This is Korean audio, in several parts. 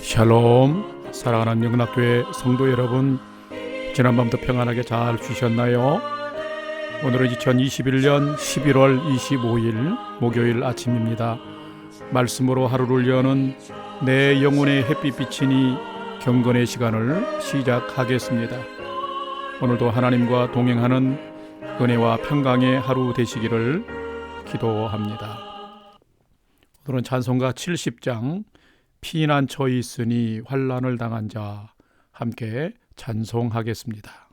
샬롬. 사랑하는 영락교회 성도 여러분, 지난밤도 평안하게 잘 쉬셨나요? 오늘은 2021년 11월 25일 목요일 아침입니다. 말씀으로 하루를 여는 내 영혼의 햇빛 비치니 경건의 시간을 시작하겠습니다. 오늘도 하나님과 동행하는 은혜와 평강의 하루 되시기를 기도합니다. 오늘은 찬송가 70장 피난처에 있으니 환난을 당한 자, 함께 찬송하겠습니다.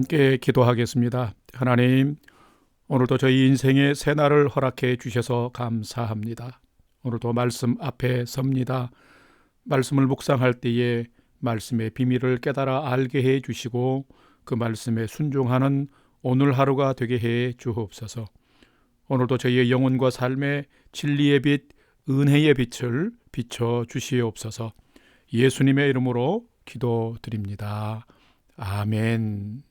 함께 기도하겠습니다. 하나님, 오늘도 저희 인생의 새날을 허락해 주셔서 감사합니다. 오늘도 말씀 앞에 섭니다. 말씀을 묵상할 때에 말씀의 비밀을 깨달아 알게 해 주시고 그 말씀에 순종하는 오늘 하루가 되게 해 주옵소서. 오늘도 저희의 영혼과 삶의 진리의 빛, 은혜의 빛을 비춰 주시옵소서. 예수님의 이름으로 기도드립니다. 아멘.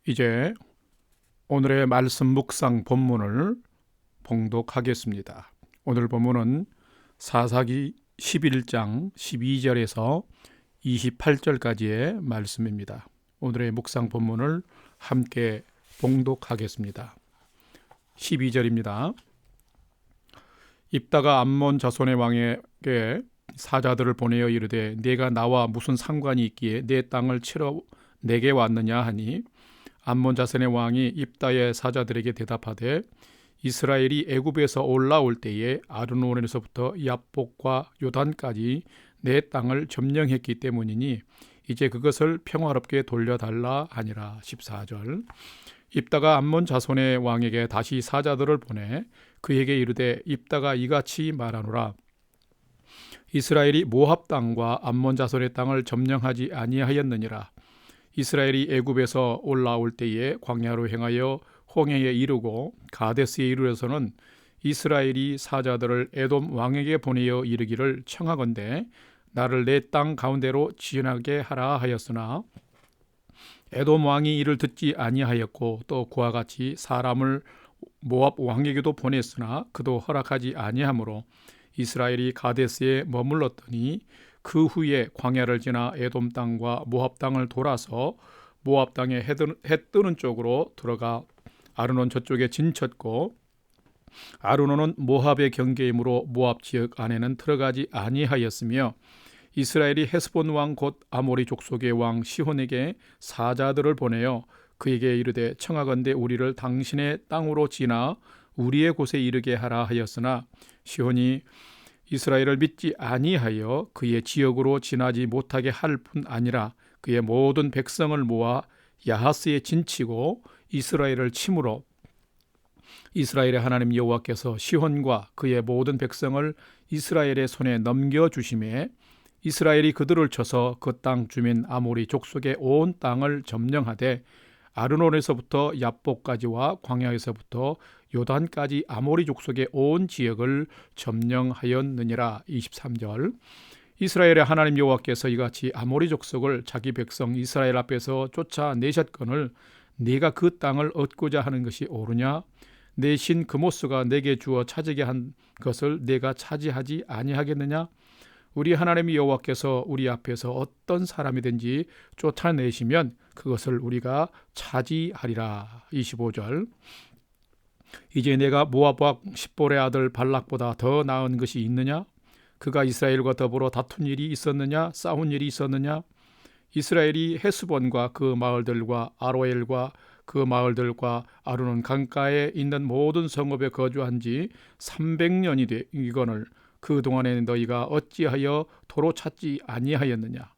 이제 오늘의 말씀 묵상 본문을 봉독하겠습니다. 오늘 본문은 사사기 11장 12절에서 28절까지의 말씀입니다. 오늘의 묵상 본문을 함께 봉독하겠습니다. 12절입니다. 입다가 암몬 자손의 왕에게 사자들을 보내어 이르되 네가 나와 무슨 상관이 있기에 내 땅을 치러 내게 왔느냐 하니 암몬 자손의 왕이 입다의 사자들에게 대답하되 이스라엘이 애굽에서 올라올 때에 아르논에서부터 야복과 요단까지 내 땅을 점령했기 때문이니 이제 그것을 평화롭게 돌려달라 하니라. 14절. 입다가 암몬 자손의 왕에게 다시 사자들을 보내 그에게 이르되 입다가 이같이 말하노라. 이스라엘이 모압 땅과 암몬 자손의 땅을 점령하지 아니하였느니라. 이스라엘이 애굽에서 올라올 때에 광야로 행하여 홍해에 이르고 가데스에 이르러서는 이스라엘이 사자들을 에돔 왕에게 보내어 이르기를 청하건대 나를 내 땅 가운데로 지나게 하라 하였으나 에돔 왕이 이를 듣지 아니하였고 또 그와 같이 사람을 모압 왕에게도 보냈으나 그도 허락하지 아니하므로 이스라엘이 가데스에 머물렀더니 그 후에 광야를 지나 에돔 땅과 모압 땅을 돌아서 모압 땅에 해 뜨는 쪽으로 들어가 아르논 저쪽에 진쳤고, 아르논은 모압의 경계이므로 모압 지역 안에는 들어가지 아니하였으며, 이스라엘이 헤스본 왕 곧 아모리 족속의 왕 시혼에게 사자들을 보내어 그에게 이르되 청하건대 우리를 당신의 땅으로 지나 우리의 곳에 이르게 하라 하였으나, 시혼이 이스라엘을 믿지 아니하여 그의 지역으로 지나지 못하게 할 뿐 아니라 그의 모든 백성을 모아 야하스에 진치고 이스라엘을 치므로, 이스라엘의 하나님 여호와께서 시혼과 그의 모든 백성을 이스라엘의 손에 넘겨주심에, 이스라엘이 그들을 쳐서 그 땅 주민 아모리 족속의 온 땅을 점령하되 아르논에서부터 야복까지와 광야에서부터 요단까지 아모리 족속의 온 지역을 점령하였느니라. 23절. 이스라엘의 하나님 여호와께서 이같이 아모리 족속을 자기 백성 이스라엘 앞에서 쫓아내셨거늘 네가 그 땅을 얻고자 하는 것이 옳으냐? 내 신 그모스가 내게 주어 차지게 한 것을 내가 차지하지 아니하겠느냐? 우리 하나님 여호와께서 우리 앞에서 어떤 사람이든지 쫓아내시면 그것을 우리가 차지하리라. 25절. 이제 내가 모압 왕 십볼의 아들 발락보다 더 나은 것이 있느냐? 그가 이스라엘과 더불어 다툰 일이 있었느냐? 싸운 일이 있었느냐? 이스라엘이 헤스본과 그 마을들과 아로엘과 그 마을들과 아르논 강가에 있는 모든 성읍에 거주한 지 300년이 되거늘 그동안에 너희가 어찌하여 도로 찾지 아니하였느냐?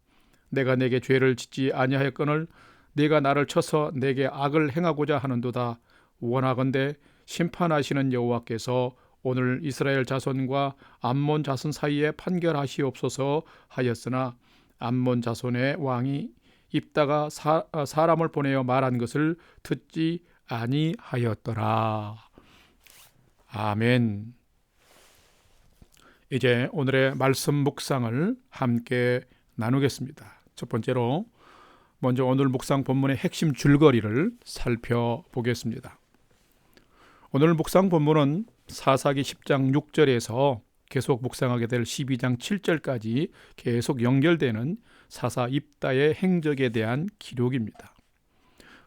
내가 내게 죄를 짓지 아니하였거늘 네가 나를 쳐서 내게 악을 행하고자 하는도다. 원하건대 심판하시는 여호와께서 오늘 이스라엘 자손과 암몬 자손 사이에 판결하시옵소서 하였으나, 암몬 자손의 왕이 입다가 사람을 보내어 말한 것을 듣지 아니하였더라. 아멘. 이제 오늘의 말씀 묵상을 함께 나누겠습니다. 첫 번째로 먼저 오늘 묵상 본문의 핵심 줄거리를 살펴보겠습니다. 오늘 묵상 본문은 사사기 10장 6절에서 계속 묵상하게 될 12장 7절까지 계속 연결되는 사사 입다의 행적에 대한 기록입니다.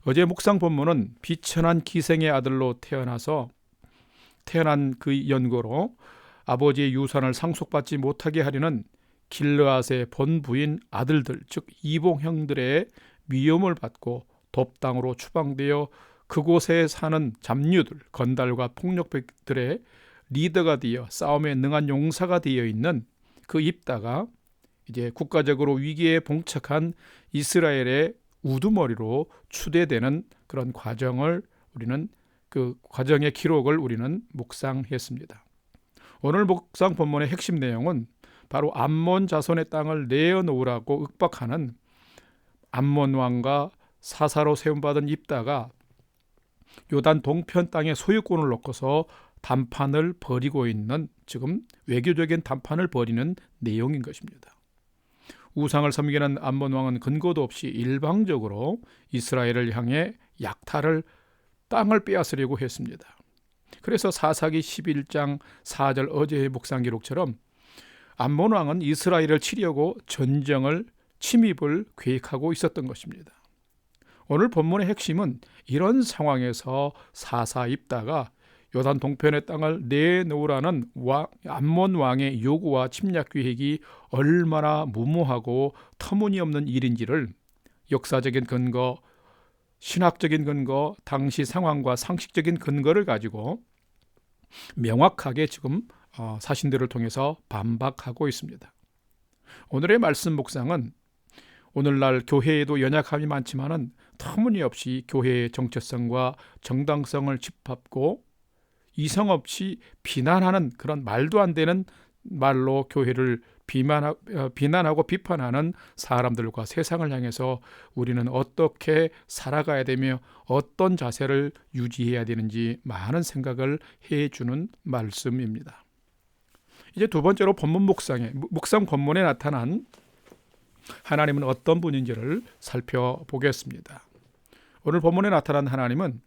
어제 묵상 본문은 비천한 기생의 아들로 태어난 그 연고로 아버지의 유산을 상속받지 못하게 하려는 길르앗의 본부인 아들들, 즉 이봉형들의 미움을 받고 돕당으로 추방되어 그곳에 사는 잡류들, 건달과 폭력배들의 리더가 되어 싸움에 능한 용사가 되어 있는 그 입다가 이제 국가적으로 위기에 봉착한 이스라엘의 우두머리로 추대되는 그런 과정을 우리는 그 과정의 기록을 우리는 묵상했습니다. 오늘 묵상 본문의 핵심 내용은 바로 암몬 자손의 땅을 내어놓으라고 윽박하는 암몬 왕과 사사로 세움받은 입다가 요단 동편 땅의 소유권을 놓고서 담판을 벌이고 있는, 지금 외교적인 담판을 벌이는 내용인 것입니다. 우상을 섬기는 암몬 왕은 근거도 없이 일방적으로 이스라엘을 향해 약탈을 땅을 빼앗으려고 했습니다. 그래서 사사기 11장 4절 어제의 묵상 기록처럼 암몬 왕은 이스라엘을 치려고 침입을 계획하고 있었던 것입니다. 오늘 본문의 핵심은 이런 상황에서 사사 입다가 요단 동편의 땅을 내놓으라는 암몬 왕의 요구와 침략 계획이 얼마나 무모하고 터무니없는 일인지를 역사적인 근거, 신학적인 근거, 당시 상황과 상식적인 근거를 가지고 명확하게 지금 사신들을 통해서 반박하고 있습니다. 오늘의 말씀 묵상은 오늘날 교회에도 연약함이 많지만은 터무니없이 교회의 정체성과 정당성을 짚밟고 이성 없이 비난하는 그런 말도 안 되는 말로 교회를 비난하고 비판하는 사람들과 세상을 향해서 우리는 어떻게 살아가야 되며 어떤 자세를 유지해야 되는지 많은 생각을 해주는 말씀입니다. 이제 두 번째로 본문 묵상 본문에 나타난 하나님은 어떤 분인지를 살펴보겠습니다. 오늘 본문에 나타난 하나님은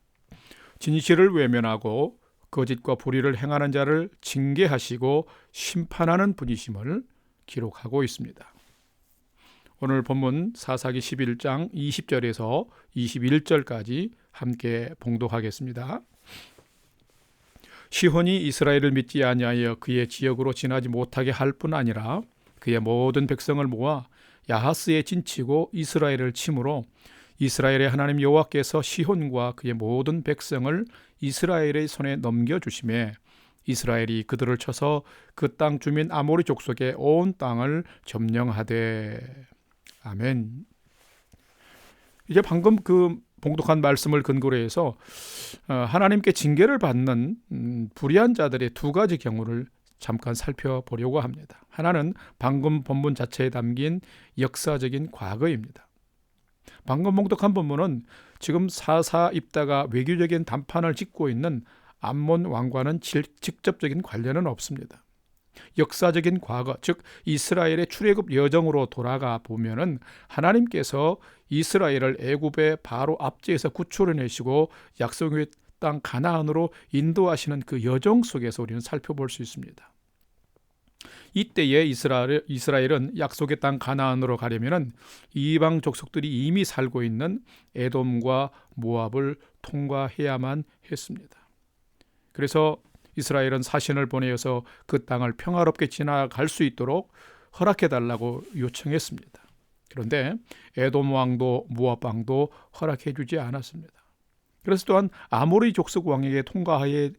진실을 외면하고 거짓과 불의를 행하는 자를 징계하시고 심판하는 분이심을 기록하고 있습니다. 오늘 본문 사사기 11장 20절에서 21절까지 함께 봉독하겠습니다. 시혼이 이스라엘을 믿지 아니하여 그의 지역으로 지나지 못하게 할 뿐 아니라 그의 모든 백성을 모아 야하스에 진치고 이스라엘을 치므로 이스라엘의 하나님 여호와께서 시혼과 그의 모든 백성을 이스라엘의 손에 넘겨주시매 이스라엘이 그들을 쳐서 그 땅 주민 아모리 족속의 온 땅을 점령하되. 아멘. 이제 방금 그 봉독한 말씀을 근거로 해서 하나님께 징계를 받는 불의한 자들의 두 가지 경우를 잠깐 살펴보려고 합니다. 하나는 방금 본문 자체에 담긴 역사적인 과거입니다. 방금 봉독한 본문은 지금 사사 입다가 외교적인 담판을 짓고 있는 암몬 왕과는 직접적인 관련은 없습니다. 역사적인 과거, 즉 이스라엘의 출애굽 여정으로 돌아가 보면은 하나님께서 이스라엘을 애굽의 바로 압제에서 구출해내시고 약속의 땅 가나안으로 인도하시는 그 여정 속에서 우리는 살펴볼 수 있습니다. 이때에 이스라엘은 약속의 땅 가나안으로 가려면은 이방 족속들이 이미 살고 있는 에돔과 모압을 통과해야만 했습니다. 그래서 이스라엘은 사신을 보내어서 그 땅을 평화롭게 지나갈 수 있도록 허락해달라고 요청했습니다. 그런데 에돔 왕도 모압 왕도 허락해주지 않았습니다. 그래서 또한 아모리 족속 왕에게 통과하게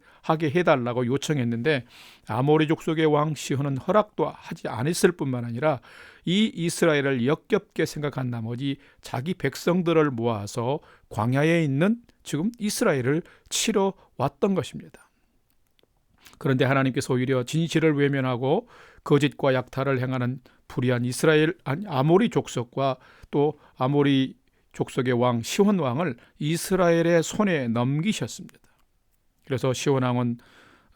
해달라고 요청했는데 아모리 족속의 왕 시혼은 허락도 하지 않았을 뿐만 아니라 이 이스라엘을 역겹게 생각한 나머지 자기 백성들을 모아서 광야에 있는 지금 이스라엘을 치러 왔던 것입니다. 그런데 하나님께서 오히려 진실을 외면하고 거짓과 약탈을 행하는 불의한 아모리 족속과 또 아모리 족속의 왕 시혼 왕을 이스라엘의 손에 넘기셨습니다. 그래서 시혼 왕은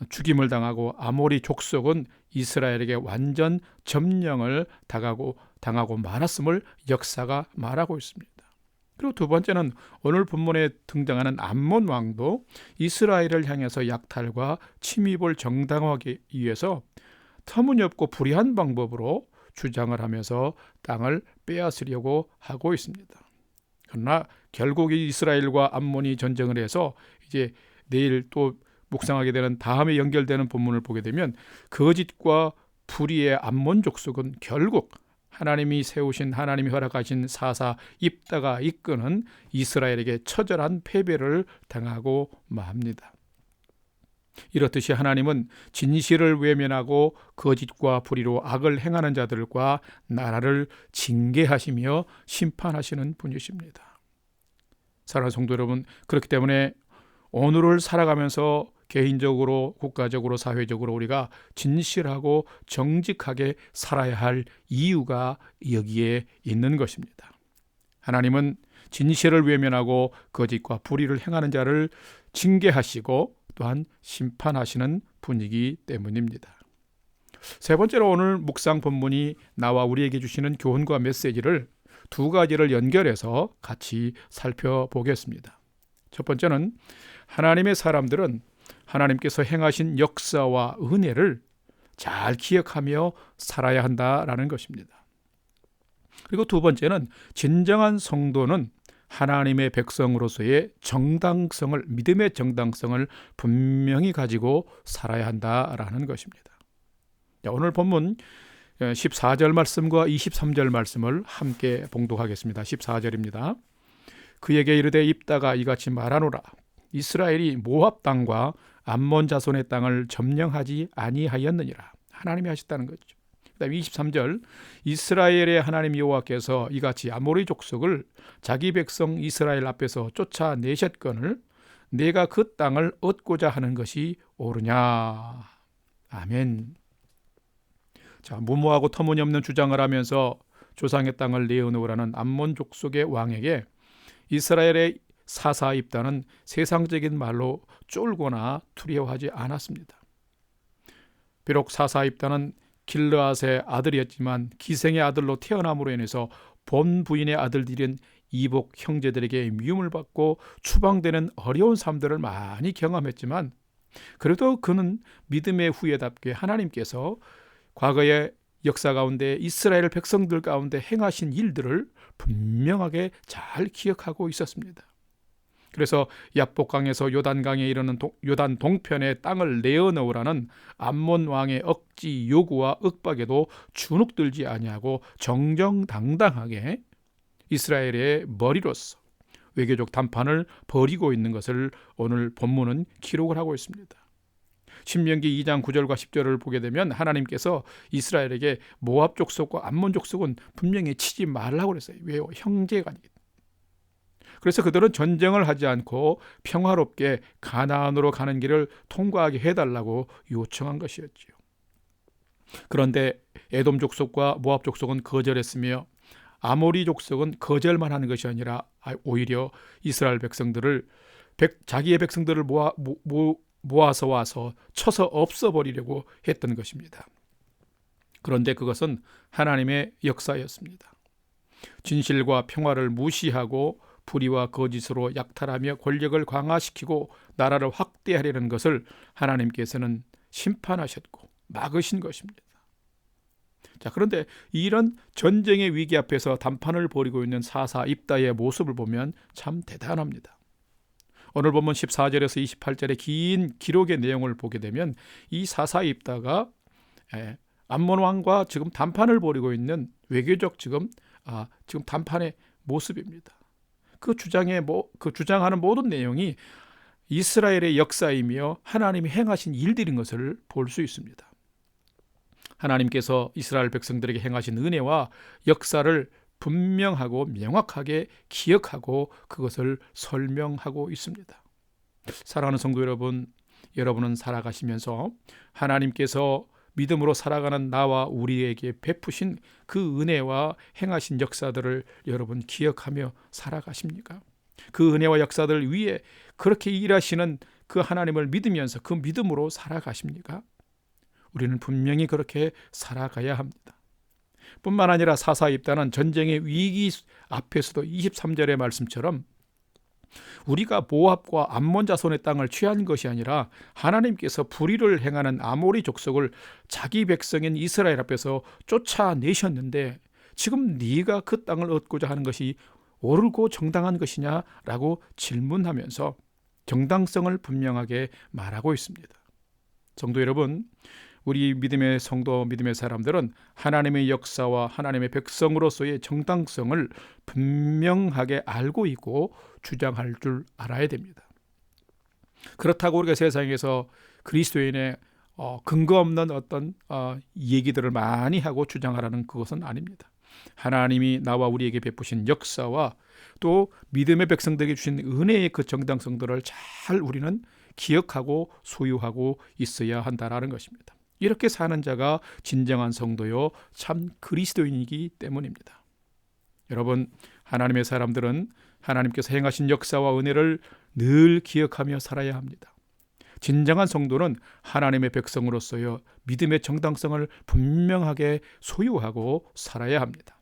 죽임을 당하고 아모리 족속은 이스라엘에게 완전 점령을 당하고 말았음을 역사가 말하고 있습니다. 그리고 두 번째는 오늘 본문에 등장하는 암몬 왕도 이스라엘을 향해서 약탈과 침입을 정당화하기 위해서 터무니없고 불의한 방법으로 주장을 하면서 땅을 빼앗으려고 하고 있습니다. 그러나 결국 이스라엘과 암몬이 전쟁을 해서 이제 내일 또 묵상하게 되는 다음에 연결되는 본문을 보게 되면 거짓과 불의의 암몬 족속은 결국 하나님이 세우신 하나님이 허락하신 사사 입다가 이끄는 이스라엘에게 처절한 패배를 당하고 맙니다. 이렇듯이 하나님은 진실을 외면하고 거짓과 불의로 악을 행하는 자들과 나라를 징계하시며 심판하시는 분이십니다. 사랑하는 성도 여러분, 그렇기 때문에 오늘을 살아가면서 개인적으로, 국가적으로, 사회적으로 우리가 진실하고 정직하게 살아야 할 이유가 여기에 있는 것입니다. 하나님은 진실을 외면하고 거짓과 불의를 행하는 자를 징계하시고 또한 심판하시는 분이기 때문입니다. 세 번째로 오늘 묵상 본문이 나와 우리에게 주시는 교훈과 메시지를 두 가지를 연결해서 같이 살펴보겠습니다. 첫 번째는 하나님의 사람들은 하나님께서 행하신 역사와 은혜를 잘 기억하며 살아야 한다라는 것입니다. 그리고 두 번째는 진정한 성도는 하나님의 백성으로서의 정당성을, 믿음의 정당성을 분명히 가지고 살아야 한다라는 것입니다. 오늘 본문 14절 말씀과 23절 말씀을 함께 봉독하겠습니다. 14절입니다. 그에게 이르되 입다가 이같이 말하노라. 이스라엘이 모압 땅과 암몬 자손의 땅을 점령하지 아니하였느니라. 하나님이 하셨다는 거죠. 그다음에 23절 이스라엘의 하나님 여호와께서 이같이 아모리 족속을 자기 백성 이스라엘 앞에서 쫓아내셨거늘 내가 그 땅을 얻고자 하는 것이 옳으냐. 아멘. 자, 무모하고 터무니없는 주장을 하면서 조상의 땅을 내어놓으라는 암몬 족속의 왕에게 이스라엘의 사사 입다는 세상적인 말로 쫄거나 두려워하지 않았습니다. 비록 사사 입다는 길르앗의 아들이었지만 기생의 아들로 태어남으로 인해서 본 부인의 아들들인 이복 형제들에게 미움을 받고 추방되는 어려운 삶들을 많이 경험했지만 그래도 그는 믿음의 후예답게 하나님께서 과거에 역사 가운데 이스라엘 백성들 가운데 행하신 일들을 분명하게 잘 기억하고 있었습니다. 그래서 야복강에서 요단강에 이르는 요단 동편의 땅을 내어놓으라는 암몬 왕의 억지 요구와 윽박에도 주눅들지 아니하고 정정당당하게 이스라엘의 머리로서 외교적 담판을 벌이고 있는 것을 오늘 본문은 기록을 하고 있습니다. 신명기 2장 9절과 10절을 보게 되면 하나님께서 이스라엘에게 모압 족속과 암몬 족속은 분명히 치지 말라고 그랬어요. 왜요? 형제간이기 때문에. 그래서 그들은 전쟁을 하지 않고 평화롭게 가나안으로 가는 길을 통과하게 해달라고 요청한 것이었지요. 그런데 에돔 족속과 모압 족속은 거절했으며 아모리 족속은 거절만 하는 것이 아니라 오히려 이스라엘 백성들을 자기의 백성들을 모아서 와서 쳐서 없애버리려고 했던 것입니다. 그런데 그것은 하나님의 역사였습니다. 진실과 평화를 무시하고 불의와 거짓으로 약탈하며 권력을 강화시키고 나라를 확대하려는 것을 하나님께서는 심판하셨고 막으신 것입니다. 자, 그런데 이런 전쟁의 위기 앞에서 담판을 벌이고 있는 사사 입다의 모습을 보면 참 대단합니다. 오늘 본문 14절에서 28절의 긴 기록의 내용을 보게 되면 이 사사 입다가 암몬 왕과 지금 담판을 벌이고 있는 외교적 지금 담판의 모습입니다. 그 주장하는 모든 내용이 이스라엘의 역사이며 하나님이 행하신 일들인 것을 볼 수 있습니다. 하나님께서 이스라엘 백성들에게 행하신 은혜와 역사를 분명하고 명확하게 기억하고 그것을 설명하고 있습니다. 사랑하는 성도 여러분, 여러분은 살아가시면서 하나님께서 믿음으로 살아가는 나와 우리에게 베푸신 그 은혜와 행하신 역사들을 여러분 기억하며 살아가십니까? 그 은혜와 역사들 위에 그렇게 일하시는 그 하나님을 믿으면서 그 믿음으로 살아가십니까? 우리는 분명히 그렇게 살아가야 합니다. 뿐만 아니라 사사 입다는 전쟁의 위기 앞에서도 23절의 말씀처럼 우리가 모압과 암몬 자손의 땅을 취한 것이 아니라 하나님께서 불의를 행하는 아모리 족속을 자기 백성인 이스라엘 앞에서 쫓아내셨는데 지금 네가 그 땅을 얻고자 하는 것이 옳고 정당한 것이냐라고 질문하면서 정당성을 분명하게 말하고 있습니다. 성도 여러분, 우리 믿음의 성도, 믿음의 사람들은 하나님의 역사와 하나님의 백성으로서의 정당성을 분명하게 알고 있고 주장할 줄 알아야 됩니다. 그렇다고 우리가 세상에서 그리스도인의 근거 없는 어떤 얘기들을 많이 하고 주장하라는 그것은 아닙니다. 하나님이 나와 우리에게 베푸신 역사와 또 믿음의 백성들에게 주신 은혜의 그 정당성들을 잘 우리는 기억하고 소유하고 있어야 한다라는 것입니다. 이렇게 사는 자가 진정한 성도요 참 그리스도인이기 때문입니다. 여러분, 하나님의 사람들은 하나님께서 행하신 역사와 은혜를 늘 기억하며 살아야 합니다. 진정한 성도는 하나님의 백성으로서요 믿음의 정당성을 분명하게 소유하고 살아야 합니다.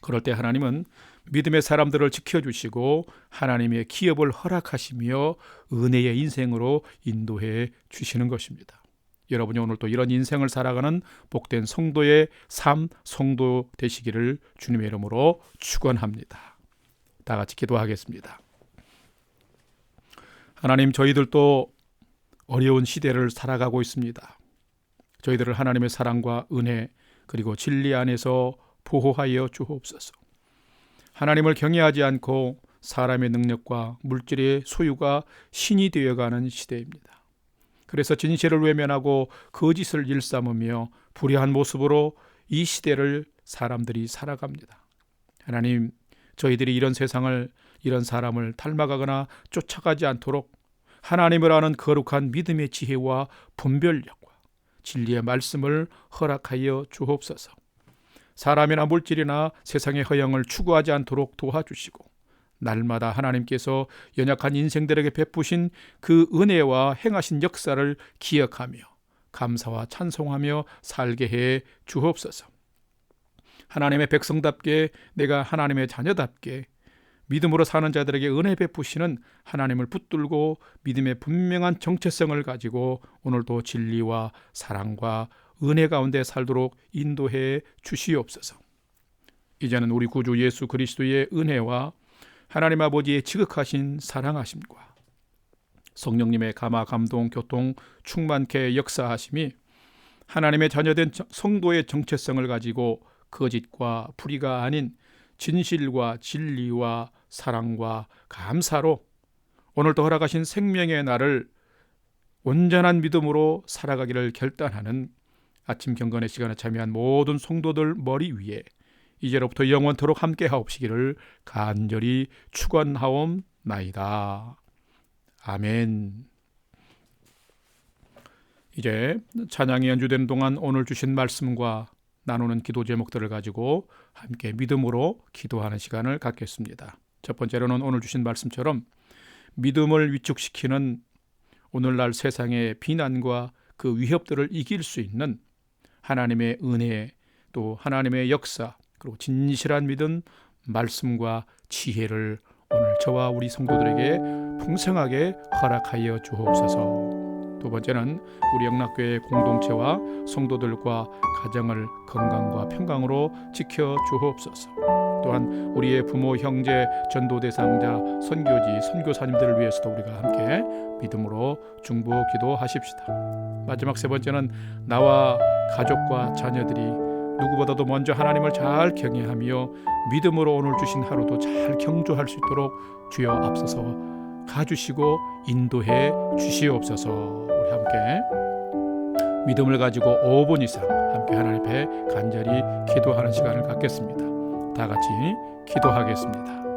그럴 때 하나님은 믿음의 사람들을 지켜주시고 하나님의 기업을 허락하시며 은혜의 인생으로 인도해 주시는 것입니다. 여러분이 오늘 또 이런 인생을 살아가는 복된 성도의 삶, 성도 되시기를 주님의 이름으로 축원합니다. 다 같이 기도하겠습니다. 하나님, 저희들도 어려운 시대를 살아가고 있습니다. 저희들을 하나님의 사랑과 은혜 그리고 진리 안에서 보호하여 주옵소서. 하나님을 경외하지 않고 사람의 능력과 물질의 소유가 신이 되어가는 시대입니다. 그래서 진실을 외면하고 거짓을 일삼으며 불의한 모습으로 이 시대를 사람들이 살아갑니다. 하나님, 저희들이 이런 세상을, 이런 사람을 닮아가거나 쫓아가지 않도록 하나님을 아는 거룩한 믿음의 지혜와 분별력과 진리의 말씀을 허락하여 주옵소서. 사람이나 물질이나 세상의 허영을 추구하지 않도록 도와주시고 날마다 하나님께서 연약한 인생들에게 베푸신 그 은혜와 행하신 역사를 기억하며 감사와 찬송하며 살게 해 주옵소서. 하나님의 백성답게, 내가 하나님의 자녀답게 믿음으로 사는 자들에게 은혜 베푸시는 하나님을 붙들고 믿음의 분명한 정체성을 가지고 오늘도 진리와 사랑과 은혜 가운데 살도록 인도해 주시옵소서. 이제는 우리 구주 예수 그리스도의 은혜와 하나님 아버지의 지극하신 사랑하심과 성령님의 감화 감동 교통 충만케 역사하심이 하나님의 자녀된 성도의 정체성을 가지고 거짓과 불의가 아닌 진실과 진리와 사랑과 감사로 오늘도 허락하신 생명의 날을 온전한 믿음으로 살아가기를 결단하는 아침 경건의 시간에 참여한 모든 성도들 머리 위에 이제로부터 영원토록 함께 하옵시기를 간절히 축원하옵나이다. 아멘. 이제 찬양이 연주되는 동안 오늘 주신 말씀과 나누는 기도 제목들을 가지고 함께 믿음으로 기도하는 시간을 갖겠습니다. 첫 번째로는 오늘 주신 말씀처럼 믿음을 위축시키는 오늘날 세상의 비난과 그 위협들을 이길 수 있는 하나님의 은혜, 또 하나님의 역사, 그리고 진실한 믿음, 말씀과 지혜를 오늘 저와 우리 성도들에게 풍성하게 허락하여 주옵소서. 두 번째는 우리 영락교회 공동체와 성도들과 가정을 건강과 평강으로 지켜 주옵소서. 또한 우리의 부모, 형제, 전도 대상자, 선교지, 선교사님들을 위해서도 우리가 함께 믿음으로 중보 기도하십시다. 마지막 세 번째는 나와 가족과 자녀들이 누구보다도 먼저 하나님을 잘 경외하며 믿음으로 오늘 주신 하루도 잘 경주할 수 있도록 주여 앞서서 가주시고 인도해 주시옵소서. 우리 함께 믿음을 가지고 5분 이상 함께 하나님 앞에 간절히 기도하는 시간을 갖겠습니다. 다 같이 기도하겠습니다.